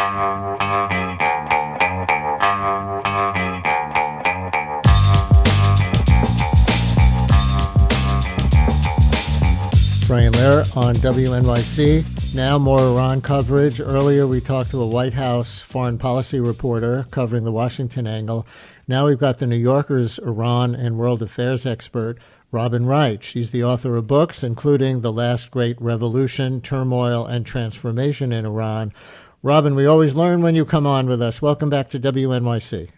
Brian Lehrer on WNYC. Now more Iran coverage. Earlier we talked to a White House foreign policy reporter covering the Washington angle. Now we've got the New Yorker's Iran and world affairs expert, Robin Wright. She's the author of books, including The Last Great Revolution, Turmoil and Transformation in Iran. Robin, we always learn when you come on with us. Welcome back to WNYC.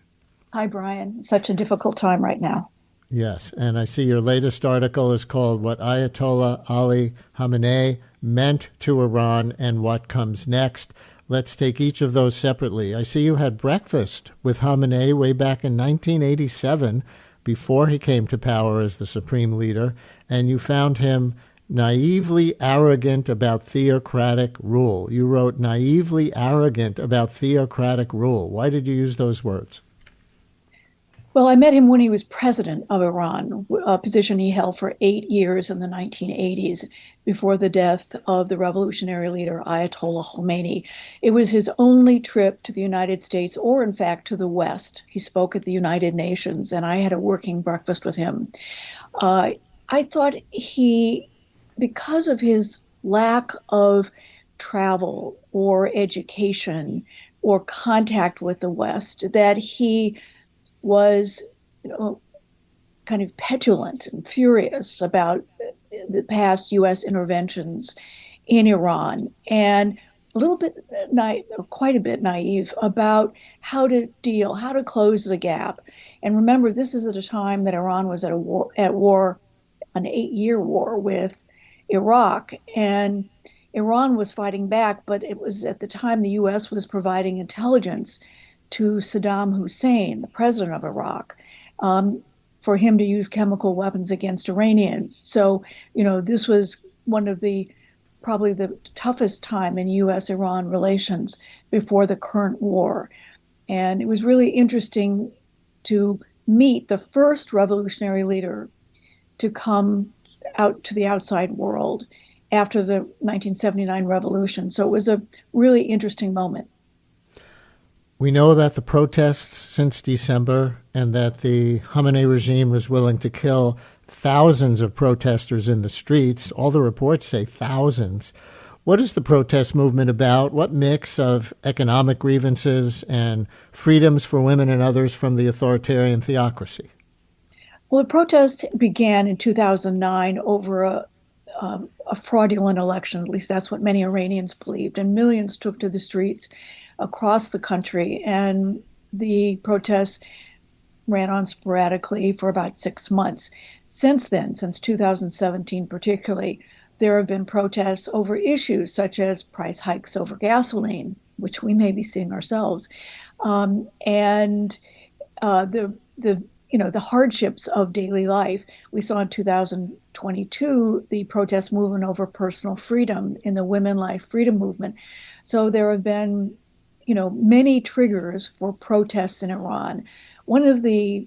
Hi, Brian. Such a difficult time right now. Yes, and I see your latest article is called What Ayatollah Ali Khamenei Meant to Iran and What Comes Next. Let's take each of those separately. I see you had breakfast with Khamenei way back in 1987, before he came to power as the supreme leader, and you found him naively arrogant about theocratic rule. You wrote naively arrogant about theocratic rule. Why did you use those words? Well, I met him when he was president of Iran, a position he held for 8 years in the 1980s before the death of the revolutionary leader Ayatollah Khamenei. It was his only trip to the United States, or in fact to the West. He spoke at the United Nations, and I had a working breakfast with him. I thought because of his lack of travel or education or contact with the West, that he was, kind of petulant and furious about the past U.S. interventions in Iran, and a little bit quite a bit naive about how to close the gap. And remember, this is at a time that Iran was at war, an 8-year war with Iraq, and Iran was fighting back, but it was at the time the U.S. was providing intelligence to Saddam Hussein, the president of Iraq, for him to use chemical weapons against Iranians. So, this was one of probably the toughest time in U.S.-Iran relations before the current war. And it was really interesting to meet the first revolutionary leader to come out to the outside world after the 1979 revolution. So it was a really interesting moment. We know about the protests since December and that the Khamenei regime was willing to kill thousands of protesters in the streets. All the reports say thousands. What is the protest movement about? What mix of economic grievances and freedoms for women and others from the authoritarian theocracy? Well, the protests began in 2009 over a fraudulent election. At least that's what many Iranians believed. And millions took to the streets across the country, and the protests ran on sporadically for about 6 months. Since then, since 2017 particularly, there have been protests over issues such as price hikes over gasoline, which we may be seeing ourselves, and the hardships of daily life. We saw in 2022 the protest movement over personal freedom in the Women Life Freedom Movement. So there have been many triggers for protests in Iran. One of the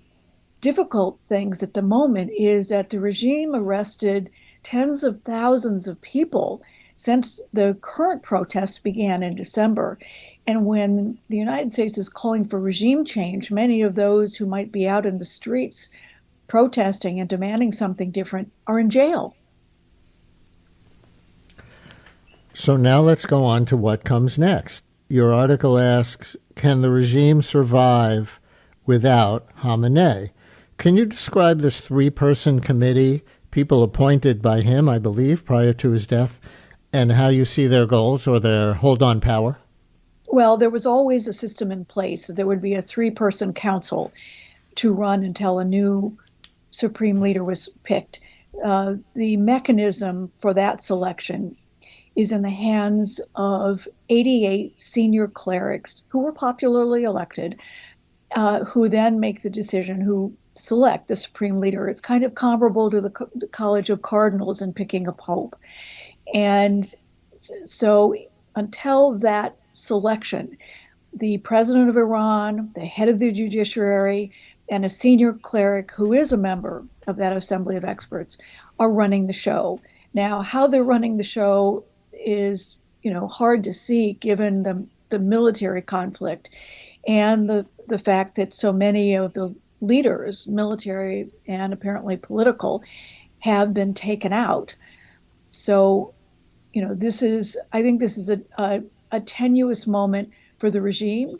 difficult things at the moment is that the regime arrested tens of thousands of people since the current protests began in December. And when the United States is calling for regime change, many of those who might be out in the streets protesting and demanding something different are in jail. So now let's go on to what comes next. Your article asks, can the regime survive without Khamenei? Can you describe this 3-person committee, people appointed by him, I believe, prior to his death, and how you see their goals or their hold-on power? Well, there was always a system in place that there would be a 3-person council to run until a new supreme leader was picked. The mechanism for that selection is in the hands of 88 senior clerics who were popularly elected, who then make the decision who select the supreme leader. It's kind of comparable to the College of Cardinals in picking a pope. And so until that selection, the president of Iran, the head of the judiciary, and a senior cleric who is a member of that assembly of experts are running the show. Now, how they're running the show is, hard to see given the the military conflict and the fact that so many of the leaders, military and apparently political, have been taken out. So, I think this is a tenuous moment for the regime.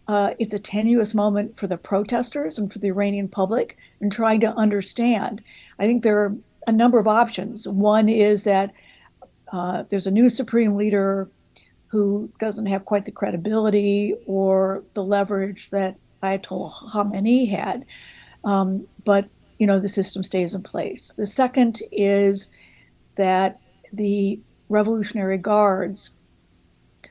It's a tenuous moment for the protesters and for the Iranian public in trying to understand. I think there are a number of options. One is that there's a new supreme leader who doesn't have quite the credibility or the leverage that Ayatollah Khamenei had, but the system stays in place. The second is that the Revolutionary Guards,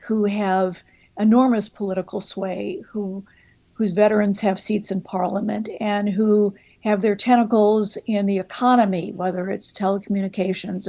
who have enormous political sway, whose veterans have seats in parliament, and who have their tentacles in the economy, whether it's telecommunications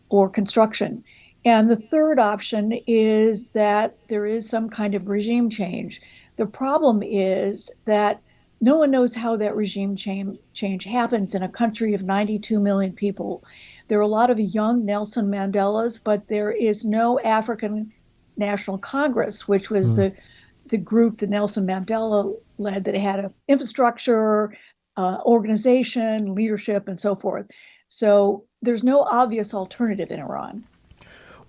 or construction. And the third option is that there is some kind of regime change. The problem is that no one knows how that regime change happens in a country of 92 million people. There are a lot of young Nelson Mandelas, but there is no African National Congress, which was the group that Nelson Mandela led, that had an infrastructure, organization, leadership, and so forth. So there's no obvious alternative in Iran.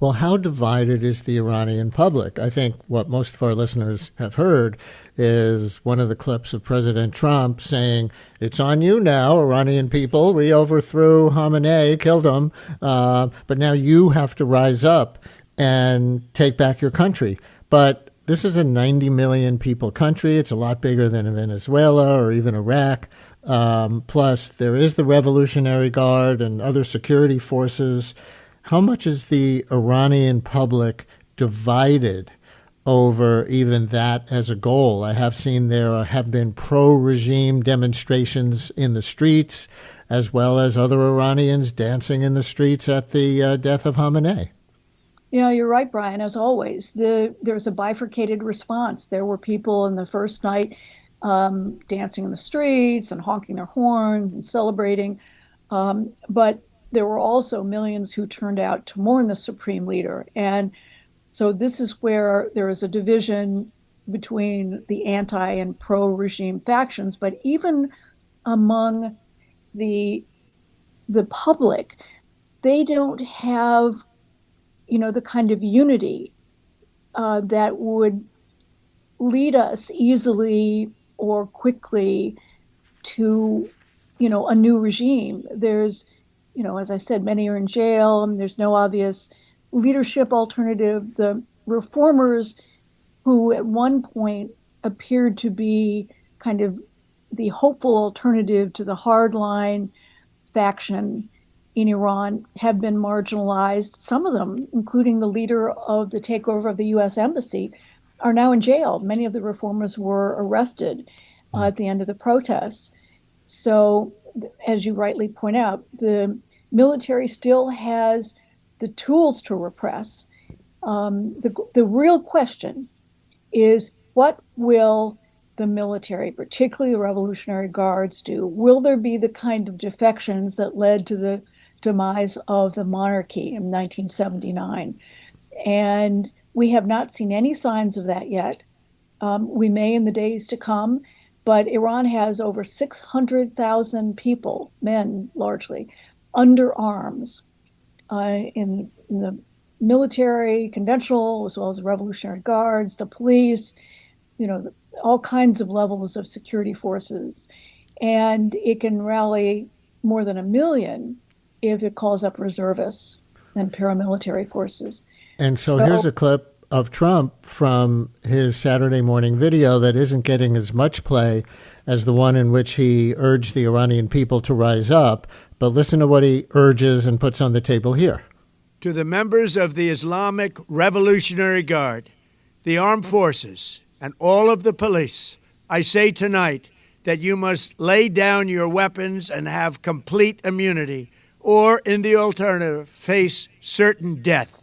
Well, how divided is the Iranian public? I think what most of our listeners have heard is one of the clips of President Trump saying, "It's on you now, Iranian people. We overthrew Khamenei, killed him, but now you have to rise up and take back your country." But this is a 90 million people country. It's a lot bigger than Venezuela or even Iraq. Plus, there is the Revolutionary Guard and other security forces. How much is the Iranian public divided over even that as a goal? I have seen there have been pro-regime demonstrations in the streets, as well as other Iranians dancing in the streets at the death of Khamenei. Yeah, you're right, Brian. As always, there's a bifurcated response. There were people in the first night dancing in the streets and honking their horns and celebrating. But there were also millions who turned out to mourn the supreme leader. And so this is where there is a division between the anti and pro-regime factions. But even among the public, they don't have, the kind of unity that would lead us easily or quickly to, a new regime. There's, as I said, many are in jail, and there's no obvious leadership alternative. The reformers, who at one point appeared to be kind of the hopeful alternative to the hardline faction in Iran, have been marginalized. Some of them, including the leader of the takeover of the U.S. embassy, are now in jail. Many of the reformers were arrested at the end of the protests. So, as you rightly point out, the military still has the tools to repress. The real question is, what will the military, particularly the Revolutionary Guards, do? Will there be the kind of defections that led to the demise of the monarchy in 1979? And we have not seen any signs of that yet. We may in the days to come, but Iran has over 600,000 people, men largely, under arms in the military, conventional, as well as the Revolutionary Guards, the police, all kinds of levels of security forces. And it can rally more than 1 million if it calls up reservists and paramilitary forces. And so here's a clip of Trump from his Saturday morning video that isn't getting as much play as the one in which he urged the Iranian people to rise up. But listen to what he urges and puts on the table here. To the members of the Islamic Revolutionary Guard, the armed forces, and all of the police, I say tonight that you must lay down your weapons and have complete immunity, or in the alternative, face certain death.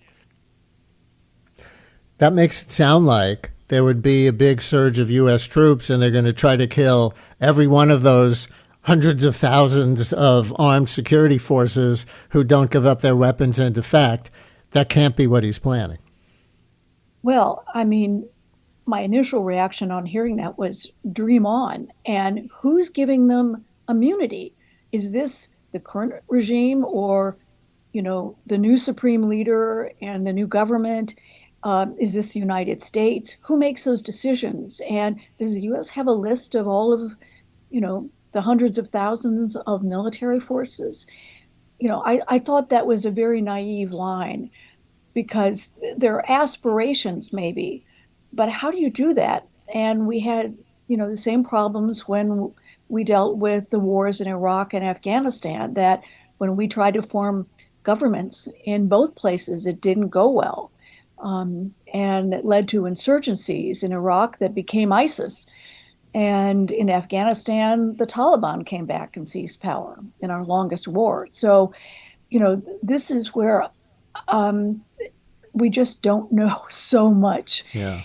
That makes it sound like there would be a big surge of U.S. troops and they're going to try to kill every one of those hundreds of thousands of armed security forces who don't give up their weapons and defect. That can't be what he's planning. Well, I mean, my initial reaction on hearing that was dream on. And who's giving them immunity? Is this the current regime or, the new supreme leader and the new government? Is this the United States? Who makes those decisions? And does the U.S. have a list of all of, the hundreds of thousands of military forces? I thought that was a very naive line because there are aspirations maybe, but how do you do that? And we had, the same problems when we dealt with the wars in Iraq and Afghanistan, that when we tried to form governments in both places, it didn't go well. And it led to insurgencies in Iraq that became ISIS. And in Afghanistan, the Taliban came back and seized power in our longest war. So, this is where we just don't know so much. Yeah.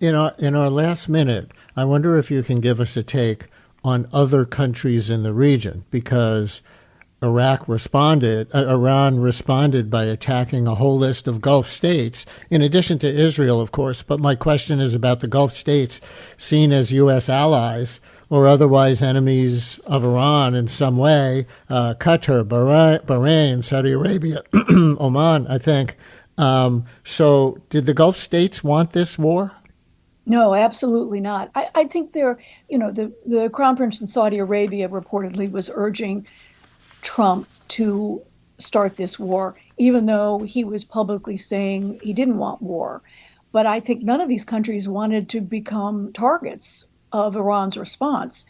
In our last minute, I wonder if you can give us a take on other countries in the region, because Iran responded by attacking a whole list of Gulf states, in addition to Israel, of course. But my question is about the Gulf states seen as U.S. allies or otherwise enemies of Iran in some way. Qatar, Bahrain, Saudi Arabia, Oman, I think. So did the Gulf states want this war? No, absolutely not. I think the Crown Prince in Saudi Arabia reportedly was urging Trump to start this war, even though he was publicly saying he didn't want war. But I think none of these countries wanted to become targets of Iran's response.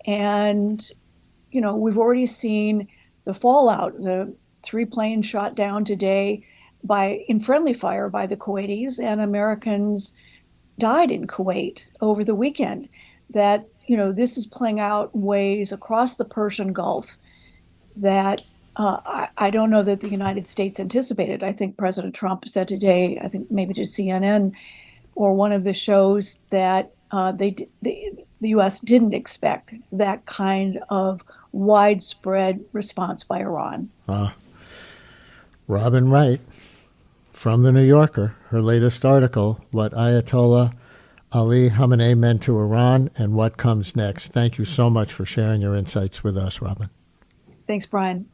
And, we've already seen the fallout, the 3 planes shot down today in friendly fire by the Kuwaitis, and Americans died in Kuwait over the weekend. That, this is playing out ways across the Persian Gulf that I don't know that the United States anticipated. I think President Trump said today, I think maybe to CNN or one of the shows, that the U.S. didn't expect that kind of widespread response by Iran. Robin Wright from The New Yorker, her latest article, What Ayatollah Ali Khamenei Meant to Iran and What Comes Next. Thank you so much for sharing your insights with us, Robin. Thanks, Brian.